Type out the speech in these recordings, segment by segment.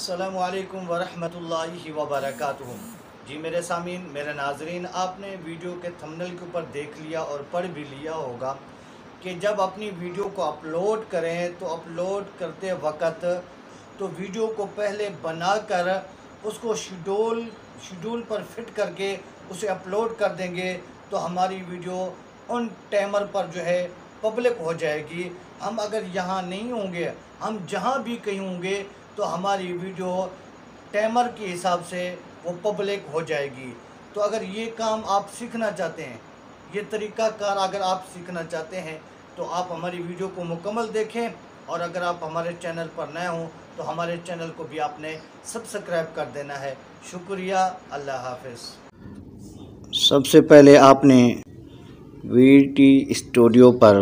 अस्सलामुअलैकुम वरहमतुल्लाहि वबरकातुहू। जी मेरे सामीन, मेरे नाजरीन, आपने वीडियो के थंबनेल के ऊपर देख लिया और पढ़ भी लिया होगा कि जब अपनी वीडियो को अपलोड करें तो अपलोड करते वक्त तो वीडियो को पहले बनाकर उसको शेड्यूल पर फिट करके उसे अपलोड कर देंगे तो हमारी वीडियो उन टाइमर पर जो है पब्लिक हो जाएगी। हम अगर यहाँ नहीं होंगे, हम जहाँ भी कहीं होंगे तो हमारी वीडियो टाइमर के हिसाब से वो पब्लिक हो जाएगी। तो अगर ये काम आप सीखना चाहते हैं, ये तरीक़ाकार अगर आप सीखना चाहते हैं तो आप हमारी वीडियो को मुकम्मल देखें। और अगर आप हमारे चैनल पर नए हों तो हमारे चैनल को भी आपने सब्सक्राइब कर देना है। शुक्रिया, अल्लाह हाफ़िज़। सबसे पहले आपने वीटी स्टूडियो पर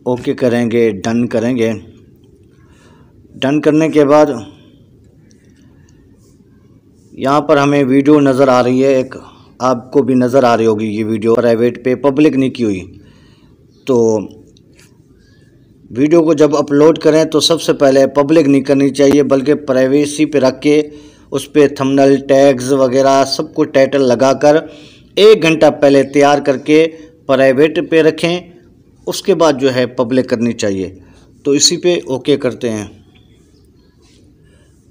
ओके करेंगे, डन करेंगे। डन करने के बाद यहाँ पर हमें वीडियो नज़र आ रही है, एक आपको भी नज़र आ रही होगी। ये वीडियो प्राइवेट पे पब्लिक नहीं की हुई। तो वीडियो को जब अपलोड करें तो सबसे पहले पब्लिक नहीं करनी चाहिए, बल्कि प्राइवेसी पे रख के उस पर थंबनेल, टैग्स वगैरह सब कुछ टाइटल लगाकर 1 घंटा पहले तैयार करके प्राइवेट पे रखें। उसके बाद जो है पब्लिक करनी चाहिए। तो इसी पे ओके करते हैं।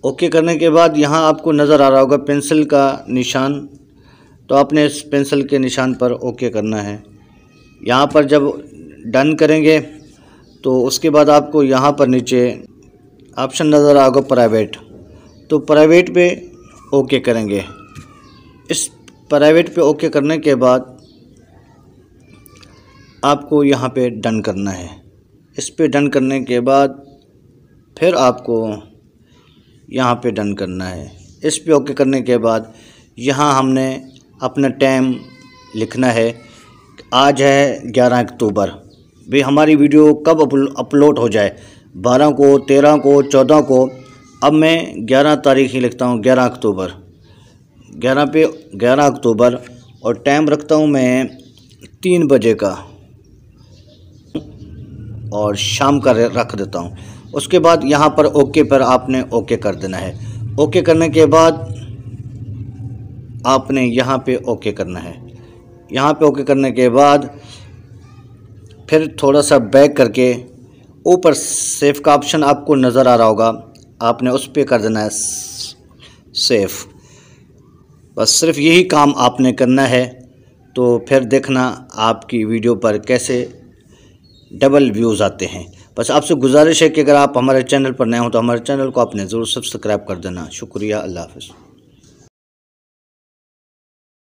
ओके करने के बाद यहाँ आपको नज़र आ रहा होगा पेंसिल का निशान, तो आपने इस पेंसिल के निशान पर ओके करना है। यहाँ पर जब डन करेंगे तो उसके बाद आपको यहाँ पर नीचे ऑप्शन नज़र आ रहा होगा प्राइवेट, तो प्राइवेट पे ओके करेंगे। इस प्राइवेट पे ओके करने के बाद आपको यहाँ पे डन करना है। इस पे डन करने के बाद फिर आपको यहाँ पे डन करना है। इस पे ओके करने के बाद यहाँ हमने अपना टाइम लिखना है। आज है 11 अक्टूबर। भाई हमारी वीडियो कब अपलोड हो जाए, 12 को, 13 को, 14 को। अब मैं 11 तारीख ही लिखता हूँ, 11 अक्टूबर। 11 अक्टूबर और टाइम रखता हूँ मैं 3 बजे का और शाम का रख देता हूँ। उसके बाद यहाँ पर ओके पर आपने ओके कर देना है। ओके करने के बाद आपने यहाँ पे ओके करना है। यहाँ पे ओके करने के बाद फिर थोड़ा सा बैक करके ऊपर सेव का ऑप्शन आपको नज़र आ रहा होगा, आपने उस पर कर देना है सेव। बस सिर्फ यही काम आपने करना है। तो फिर देखना आपकी वीडियो पर कैसे डबल व्यूज़ आते हैं। बस आपसे गुजारिश है कि अगर आप हमारे चैनल पर नए हो तो हमारे चैनल को आपने ज़रूर सब्सक्राइब कर देना। शुक्रिया, अल्लाह हाफ़िज़।